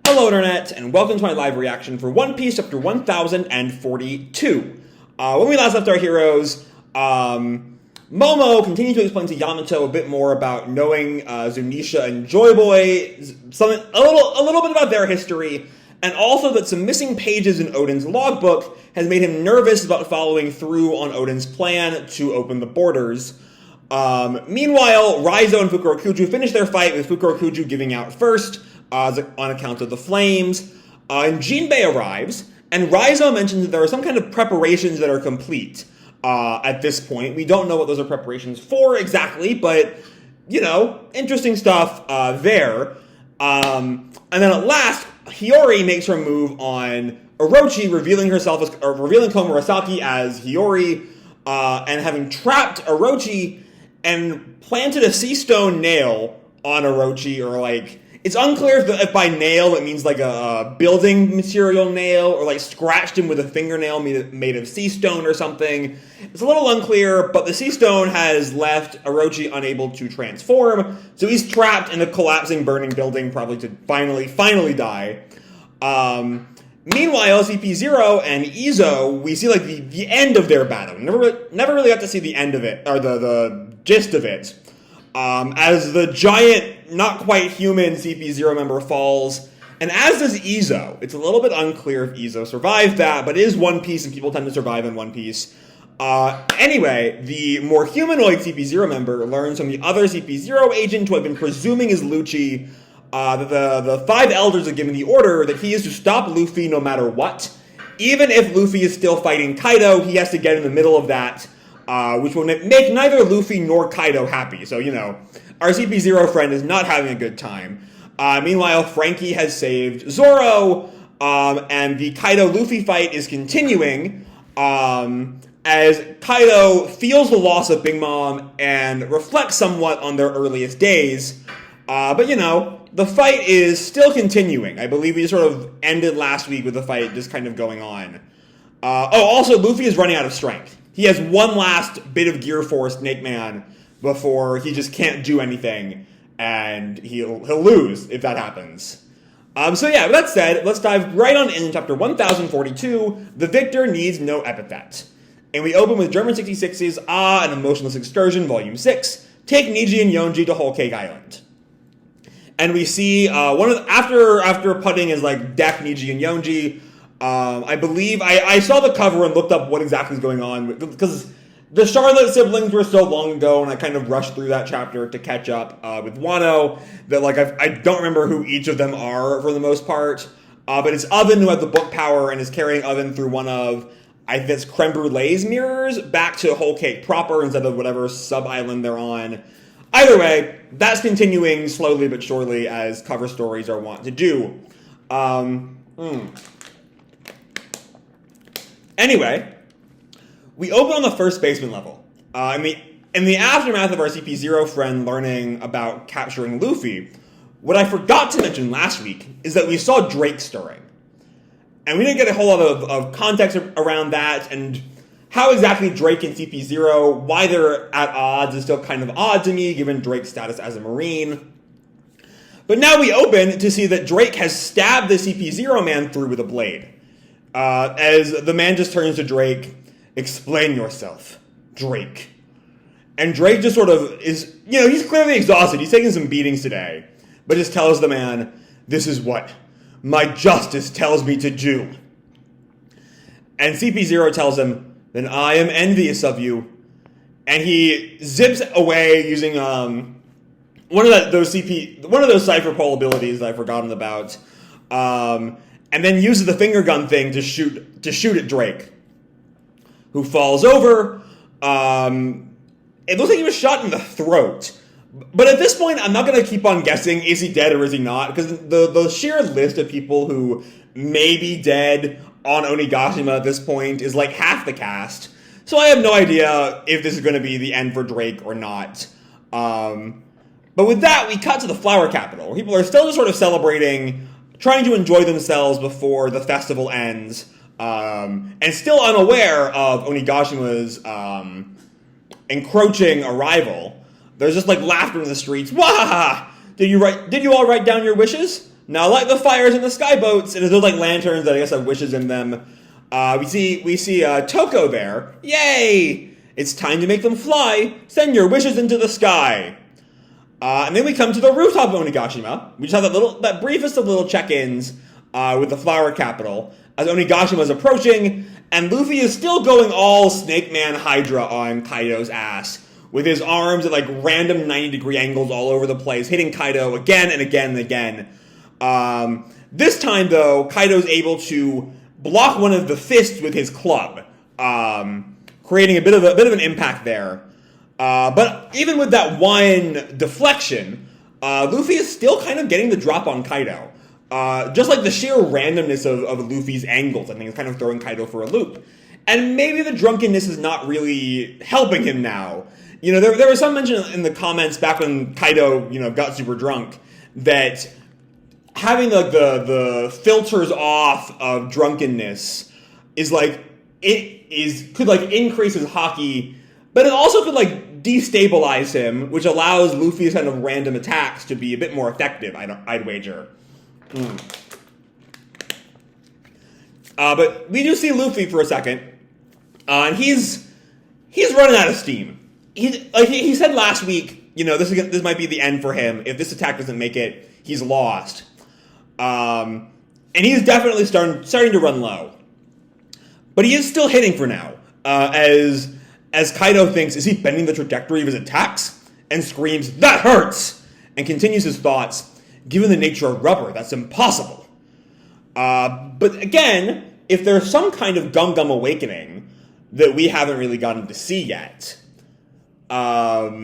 Hello Internet, and welcome to my live reaction for One Piece chapter 1042. When we last left our heroes, Momo continued to explain to Yamato a bit more about knowing Zunisha and Joy Boy, a little bit about their history, and also that some missing pages in Oden's logbook has made him nervous about following through on Oden's plan to open the borders. Meanwhile, Raizo and Fukurokuju finish their fight with Fukurokuju giving out first, on account of the flames, and Jinbei arrives, and Raizo mentions that there are some kind of preparations that are complete at this point. We don't know what those are preparations for exactly, but, you know, interesting stuff there. And then at last, Hiyori makes her move on Orochi, revealing Komurasaki as Hiyori, and having trapped Orochi and planted a sea stone nail on Orochi, or like, it's unclear if by nail it means like a building material nail, or like scratched him with a fingernail made of sea stone or something. It's a little unclear, but the sea stone has left Orochi unable to transform, so he's trapped in a collapsing, burning building, probably to finally die. Meanwhile, CP0 and Izo, we see like the end of their battle. Never really got to see the end of it, or the gist of it. As the giant, not quite human CP0 member falls, and as does Izo. It's a little bit unclear if Izo survived that, but it is One Piece, and people tend to survive in One Piece. Anyway, the more humanoid CP0 member learns from the other CP0 agent, who had been presuming is Lucci, that the five elders have given the order that he is to stop Luffy no matter what. Even if Luffy is still fighting Kaido, he has to get in the middle of that, which will make neither Luffy nor Kaido happy. So, you know, our CP0 friend is not having a good time. Meanwhile, Frankie has saved Zoro, and the Kaido-Luffy fight is continuing, as Kaido feels the loss of Big Mom and reflects somewhat on their earliest days. But, you know, the fight is still continuing. I believe we sort of ended last week with the fight just kind of going on. Also, Luffy is running out of strength. He has one last bit of Gear Force Snake Man before he just can't do anything, and he'll lose if that happens. So yeah, with that said, let's dive right on in chapter 1042, The Victor Needs No Epithet. And we open with German 66's An Emotionless Excursion, Volume 6, Take Niji and Yonji to Whole Cake Island. And we see, after putting his, like, deck Niji and Yonji, I believe, I saw the cover and looked up what exactly is going on, because the Charlotte siblings were so long ago, and I kind of rushed through that chapter to catch up with Wano, that like I don't remember who each of them are for the most part, but it's Oven who has the book power and is carrying Oven through one of, I think it's Creme Brulee's mirrors, back to Whole Cake proper instead of whatever sub-island they're on. Either way, that's continuing slowly but surely as cover stories are wont to do. Anyway, we open on the first basement level. In the aftermath of our CP0 friend learning about capturing Luffy, what I forgot to mention last week is that we saw Drake stirring. And we didn't get a whole lot of context around that, and how exactly Drake and CP0, why they're at odds is still kind of odd to me, given Drake's status as a Marine. But now we open to see that Drake has stabbed the CP0 man through with a blade. As the man just turns to Drake, explain yourself, Drake. And Drake just sort of is, you know, he's clearly exhausted. He's taking some beatings today. But just tells the man, this is what my justice tells me to do. And CP0 tells him, then I am envious of you. And he zips away using one of those Cypher Pole abilities that I've forgotten about. And then uses the finger gun thing to shoot at Drake, who falls over. It looks like he was shot in the throat. But at this point, I'm not going to keep on guessing, is he dead or is he not? Because the sheer list of people who may be dead on Onigashima at this point is like half the cast. So I have no idea if this is going to be the end for Drake or not. But with that, we cut to the Flower Capital. People are still just sort of celebrating, trying to enjoy themselves before the festival ends, and still unaware of Onigashima's encroaching arrival. There's just like laughter in the streets. Wah! Did you all write down your wishes? Now light the fires in the skyboats, and those like lanterns that I guess have wishes in them. We see Toko there. Yay! It's time to make them fly. Send your wishes into the sky. And then we come to the rooftop of Onigashima. We just have that briefest of little check-ins with the flower capital as Onigashima is approaching, and Luffy is still going all Snake Man Hydra on Kaido's ass with his arms at like random 90-degree angles all over the place, hitting Kaido again and again and again. This time, though, Kaido's able to block one of the fists with his club, creating a bit of an impact there. But even with that one deflection, Luffy is still kind of getting the drop on Kaido. Just like the sheer randomness of Luffy's angles, I think, is kind of throwing Kaido for a loop. And maybe the drunkenness is not really helping him now. You know, there was some mention in the comments back when Kaido, got super drunk, that having like the filters off of drunkenness is like could like increase his haki, but it also could like destabilize him, which allows Luffy's kind of random attacks to be a bit more effective, I'd wager. But we do see Luffy for a second, and he's running out of steam. He said last week, this might be the end for him. If this attack doesn't make it, he's lost. And he's definitely starting to run low. But he is still hitting for now, as Kaido thinks, is he bending the trajectory of his attacks? And screams, "That hurts!" And continues his thoughts, "Given the nature of rubber, that's impossible." But again, if there's some kind of Gum awakening that we haven't really gotten to see yet, that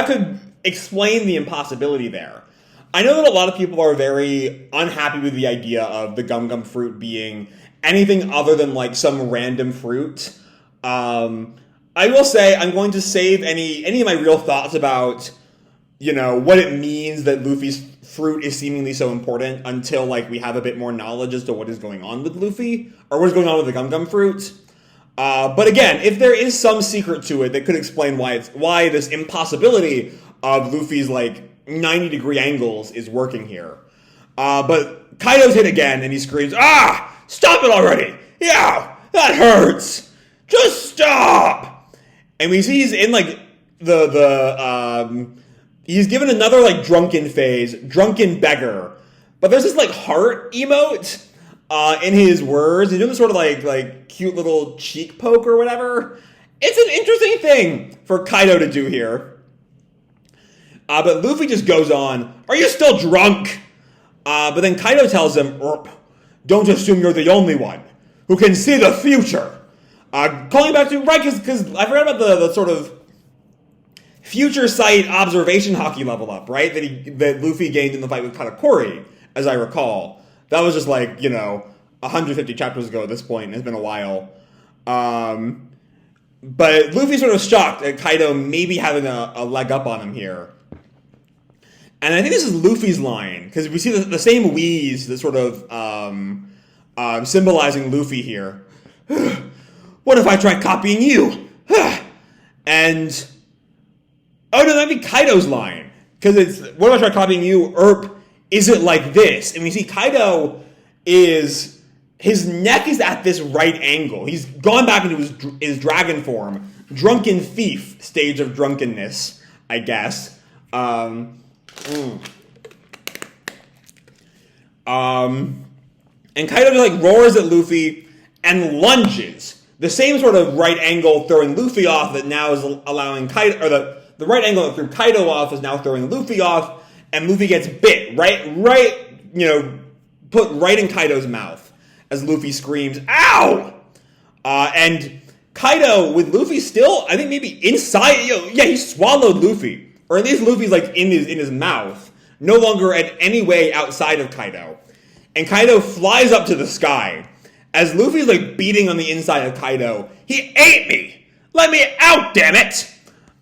could explain the impossibility there. I know that a lot of people are very unhappy with the idea of the Gum fruit being anything other than like some random fruit. I will say I'm going to save any of my real thoughts about, what it means that Luffy's fruit is seemingly so important until like we have a bit more knowledge as to what is going on with Luffy or what is going on with the Gum fruit. But again, if there is some secret to it that could explain why this impossibility of Luffy's like 90-degree angles is working here. But Kaido's hit again and he screams, "Ah! Stop it already! Yeah! That hurts! Just stop!" And we see he's in like he's given another like drunken phase, drunken beggar. But there's this like heart emote in his words. He's doing this sort of like cute little cheek poke or whatever. It's an interesting thing for Kaido to do here. But Luffy just goes on, "Are you still drunk?" But then Kaido tells him, "Don't assume you're the only one who can see the future." Calling back to, right, because I forgot about the sort of future sight observation haki level up, right? That Luffy gained in the fight with Katakuri, as I recall. That was just like, 150 chapters ago at this point. It's been a while. But Luffy's sort of shocked at Kaido maybe having a leg up on him here. And I think this is Luffy's line, because we see the same wheeze that's sort of symbolizing Luffy here. "What if I tried copying you?" And, oh no, that'd be Kaido's line. Because it's, "What if I tried copying you? Is it like this?" And we see Kaido his neck is at this right angle. He's gone back into his dragon form. Drunken thief stage of drunkenness, I guess. And Kaido just like roars at Luffy and lunges. The same sort of right angle throwing Luffy off that now is allowing Kaido, or the right angle that threw Kaido off is now throwing Luffy off, and Luffy gets bit put right in Kaido's mouth as Luffy screams, "Ow!" And Kaido, with Luffy still, I think maybe inside, he swallowed Luffy. Or at least Luffy's like in his mouth, no longer in any way outside of Kaido. And Kaido flies up to the sky. As Luffy's like beating on the inside of Kaido, "He ate me! Let me out, damn it!"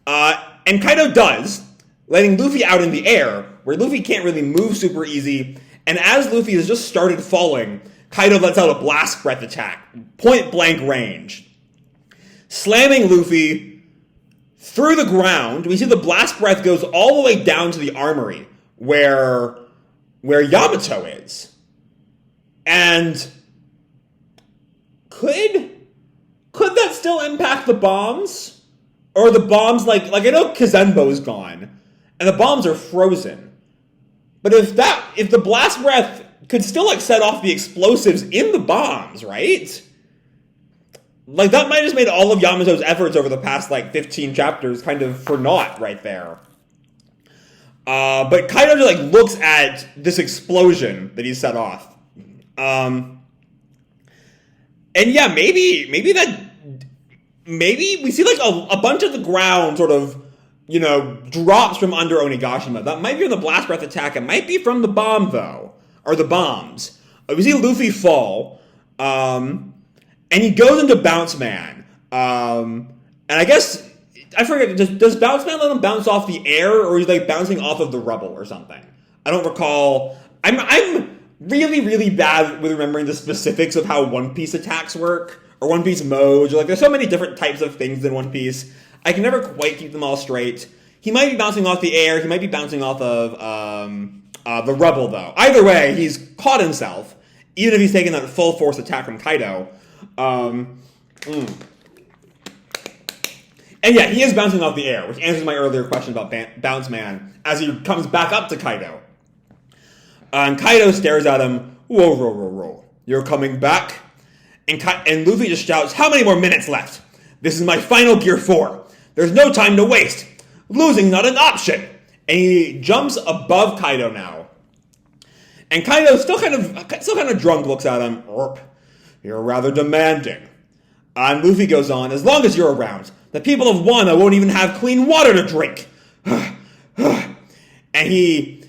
And Kaido does, letting Luffy out in the air, where Luffy can't really move super easy. And as Luffy has just started falling, Kaido lets out a blast breath attack, point blank range, slamming Luffy through the ground. We see the blast breath goes all the way down to the armory where Yamato is. And could that still impact the bombs? Or the bombs, like I know Kizenbo's gone, and the bombs are frozen. But if the blast breath could still, like, set off the explosives in the bombs, right? Like, that might have just made all of Yamato's efforts over the past, like, 15 chapters kind of for naught right there. But Kaido just, like, looks at this explosion that he set off. And yeah, maybe we see, like, a bunch of the ground sort of, you know, drops from under Onigashima. That might be from the blast breath attack. It might be from the bomb, though. Or the bombs. We see Luffy fall. And he goes into Bounce Man. And I guess, I forget, does Bounce Man let him bounce off the air? Or he's, like, bouncing off of the rubble or something? I don't recall. I'm really, really bad with remembering the specifics of how One Piece attacks work. Or One Piece modes. Like, there's so many different types of things in One Piece. I can never quite keep them all straight. He might be bouncing off the air. He might be bouncing off of the rubble, though. Either way, he's caught himself. Even if he's taking that full force attack from Kaido. And yeah, he is bouncing off the air, which answers my earlier question about Bounce Man as he comes back up to Kaido. And Kaido stares at him. Whoa, roll, roll, roll. You're coming back? And Luffy just shouts, how many more minutes left? This is my final Gear 4. There's no time to waste. Losing not an option. And he jumps above Kaido now. And Kaido, still kind of drunk, looks at him. You're rather demanding. And Luffy goes on, as long as you're around, the people of Wano won't even have clean water to drink. And he,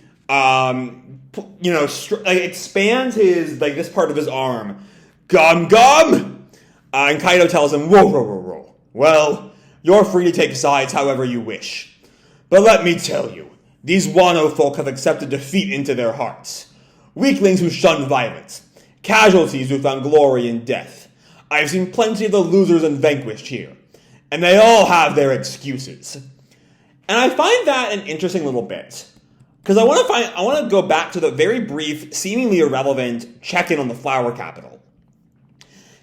expands his, like, this part of his arm. Gum gum! And Kaido tells him, whoa, whoa, whoa, whoa. Well, you're free to take sides however you wish. But let me tell you, these Wano folk have accepted defeat into their hearts. Weaklings who shun violence. Casualties who found glory in death. I've seen plenty of the losers and vanquished here. And they all have their excuses. And I find that an interesting little bit. Because I want to go back to the very brief, seemingly irrelevant check-in on the Flower Capital.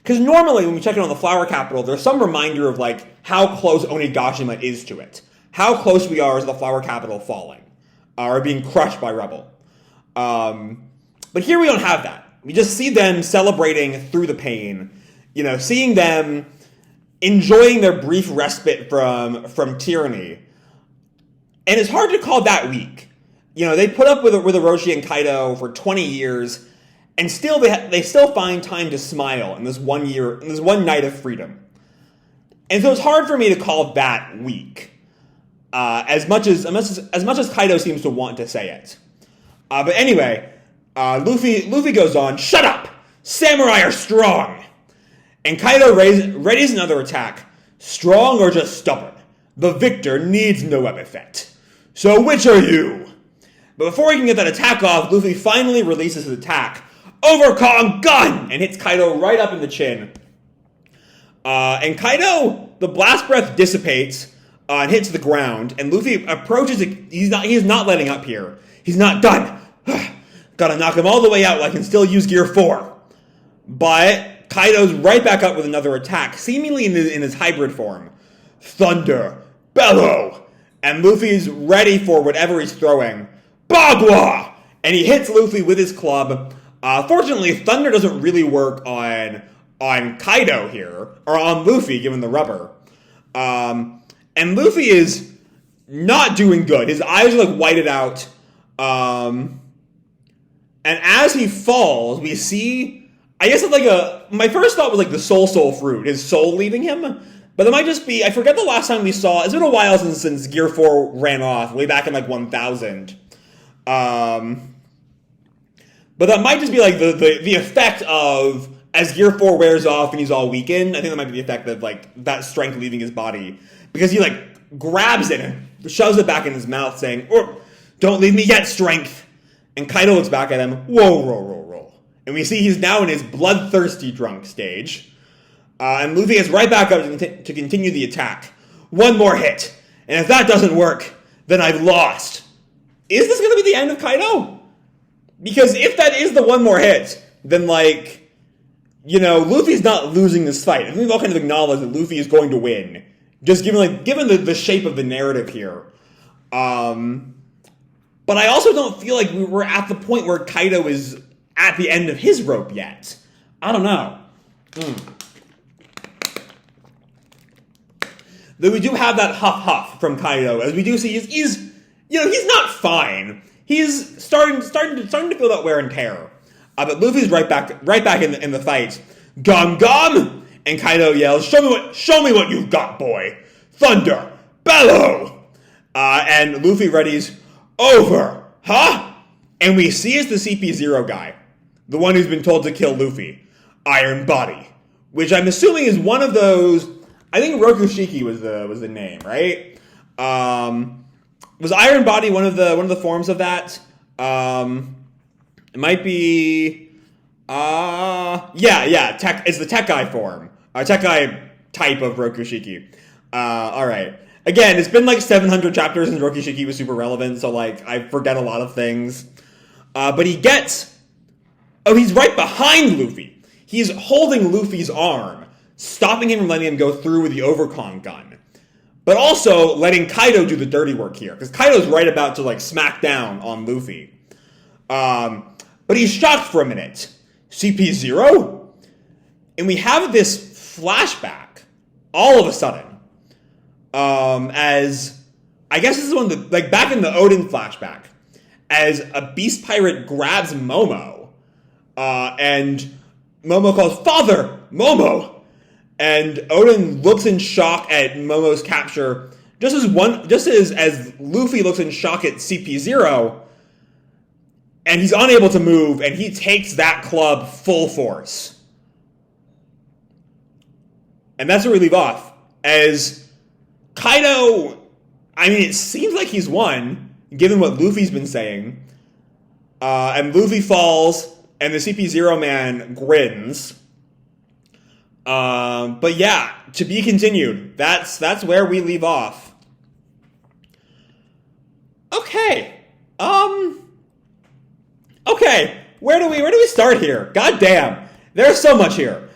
Because normally when we check in on the Flower Capital, there's some reminder of, like, how close Onigashima is to it. How close we are to the Flower Capital falling. Or being crushed by rubble. But here we don't have that. We just see them celebrating through the pain. You know, seeing them enjoying their brief respite from tyranny. And it's hard to call that weak. You know, they put up with Orochi and Kaido for 20 years, and still they still find time to smile in this one night of freedom. And so it's hard for me to call that weak, as much as Kaido seems to want to say it. But anyway, Luffy goes on. Shut up! Samurai are strong. And Kaido readies another attack. Strong or just stubborn? The victor needs no epithet. So which are you? But before he can get that attack off, Luffy finally releases his attack. Overcong gun! And hits Kaido right up in the chin. And Kaido, the blast breath dissipates and hits the ground. And Luffy approaches it. He's not letting up here. He's not done. Gotta knock him all the way out while I can still use Gear 4. But Kaido's right back up with another attack, seemingly in his hybrid form. Thunder! Bellow! And Luffy's ready for whatever he's throwing. Bagua! And he hits Luffy with his club. Fortunately, Thunder doesn't really work on Kaido here, or on Luffy, given the rubber. And Luffy is not doing good. His eyes are, like, whited out. And as he falls, we see, I guess it's like my first thought was like the soul fruit, his soul leaving him. But that might just be, I forget the last time we saw, it's been a while since Gear 4 ran off, way back in like 1000. But that might just be like the effect of, as Gear 4 wears off and he's all weakened, I think that might be the effect of like that strength leaving his body. Because he like grabs it and shoves it back in his mouth saying, oh, don't leave me yet, strength. And Kaido looks back at him, whoa, roll. And we see he's now in his bloodthirsty drunk stage. And Luffy is right back up to continue the attack. One more hit. And if that doesn't work, then I've lost. Is this going to be the end of Kaido? Because if that is the one more hit, then, like, you know, Luffy's not losing this fight. I think we've all kind of acknowledged that Luffy is going to win. Just given the shape of the narrative here. But I also don't feel like we're at the point where Kaido is at the end of his rope yet. I don't know. Though we do have that huff from Kaido, as we do see he's not fine. He's starting to feel that wear and tear. But Luffy's right back in the fight. Gum gum! And Kaido yells, "Show me what you've got, boy! Thunder! Bellow!" And Luffy readies, "Over! Huh?" And we see it's the CP0 guy. The one who's been told to kill Luffy. Iron Body. Which I'm assuming is one of those... I think Rokushiki was the name, right? Was Iron Body one of the forms of that? It might be... yeah. It's the tech guy form. Tech guy type of Rokushiki. Alright. Again, it's been like 700 chapters and Rokushiki was super relevant, so like I forget a lot of things. But he gets... Oh, he's right behind Luffy. He's holding Luffy's arm, stopping him from letting him go through with the overcon gun. But also letting Kaido do the dirty work here, because Kaido's right about to like smack down on Luffy. But he's shocked for a minute. CP0? And we have this flashback, all of a sudden, as, I guess this is one of the, like back in the Odin flashback, as a beast pirate grabs Momo, and Momo calls, "Father! Momo!" And Odin looks in shock at Momo's capture, just as Luffy looks in shock at CP0, and he's unable to move, and he takes that club full force. And that's where we leave off. As Kaido, I mean, it seems like he's won, given what Luffy's been saying. And Luffy falls, and the CP0 man grins. But yeah, to be continued. That's where we leave off. Okay. Okay. Where do we start here? God damn. There's so much here.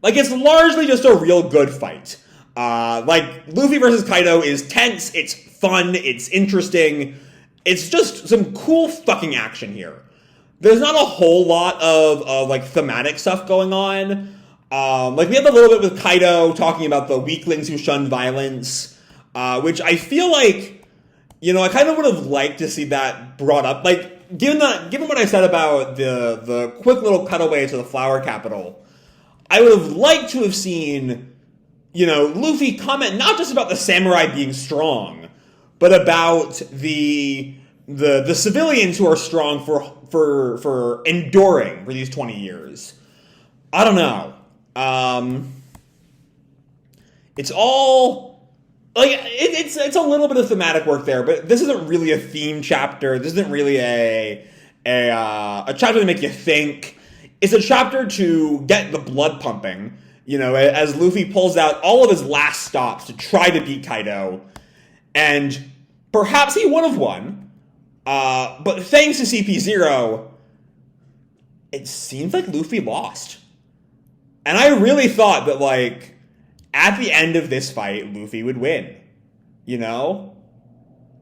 Like, it's largely just a real good fight. Like, Luffy versus Kaido is tense, it's fun, it's interesting. It's just some cool fucking action here. There's not a whole lot of like, thematic stuff going on. Like, we have a little bit with Kaido talking about the weaklings who shun violence, which I feel like, you know, I kind of would have liked to see that brought up. Like, given what I said about the quick little cutaway to the flower capital, I would have liked to have seen, you know, Luffy comment not just about the samurai being strong, but about the civilians who are strong for enduring for these 20 years. I don't know. It's all like it's a little bit of thematic work there, but this isn't really a theme chapter. This isn't really a chapter to make you think. It's a chapter to get the blood pumping. You know, as Luffy pulls out all of his last stops to try to beat Kaido, and perhaps he would have won, but thanks to CP0, it seems like Luffy lost. And I really thought that, like, at the end of this fight, Luffy would win. You know?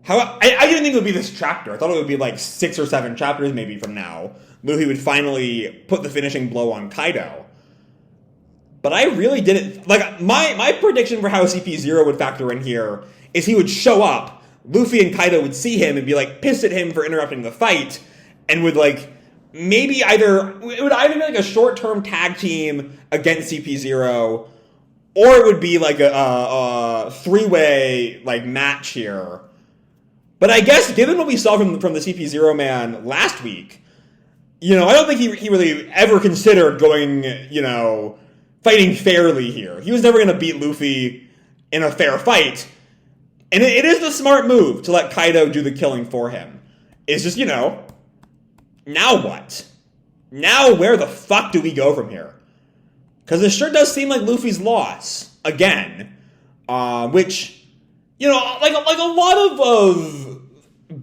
I didn't think it would be this chapter. I thought it would be, like, 6 or 7 chapters maybe from now. Luffy would finally put the finishing blow on Kaido. But I really didn't... Like, my prediction for how CP0 would factor in here is he would show up, Luffy and Kaido would see him and be, like, pissed at him for interrupting the fight, and would, like, maybe it would either be, like, a short-term tag team against CP0, or it would be, like, a three-way, like, match here. But I guess, given what we saw from the CP0 man last week, you know, I don't think he really ever considered going, you know, fighting fairly here. He was never going to beat Luffy in a fair fight. And it is the smart move to let Kaido do the killing for him. It's just, you know, now what? Now where the fuck do we go from here? Because it sure does seem like Luffy's loss. Again. which, you know, like a lot of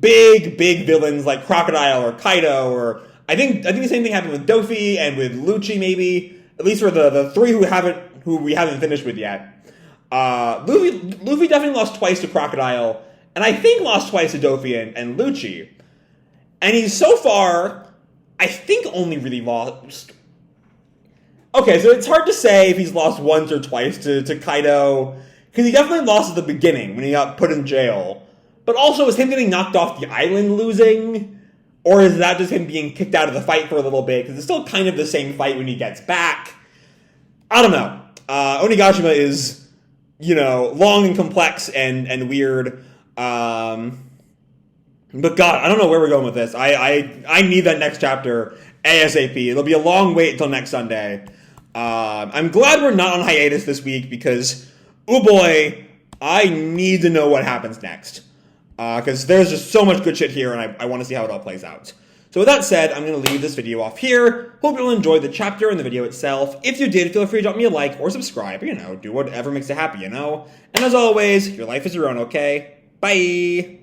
big villains like Crocodile or Kaido, or I think the same thing happened with Dofi and with Lucci, maybe, at least for the three who we haven't finished with yet. Luffy definitely lost twice to Crocodile, and I think lost twice to Dofi and Lucci. And he's so far, I think, only really lost. Okay, so it's hard to say if he's lost once or twice to Kaido, because he definitely lost at the beginning when he got put in jail. But also, is him getting knocked off the island losing? Or is that just him being kicked out of the fight for a little bit? Because it's still kind of the same fight when he gets back. I don't know. Onigashima is, you know, long and complex and weird. But God, I don't know where we're going with this. I need that next chapter ASAP. It'll be a long wait until next Sunday. I'm glad we're not on hiatus this week because, oh boy, I need to know what happens next. Because there's just so much good shit here, and I want to see how it all plays out. So with that said, I'm going to leave this video off here. Hope you'll enjoy the chapter and the video itself. If you did, feel free to drop me a like or subscribe. You know, do whatever makes you happy, you know? And as always, your life is your own, okay? Bye!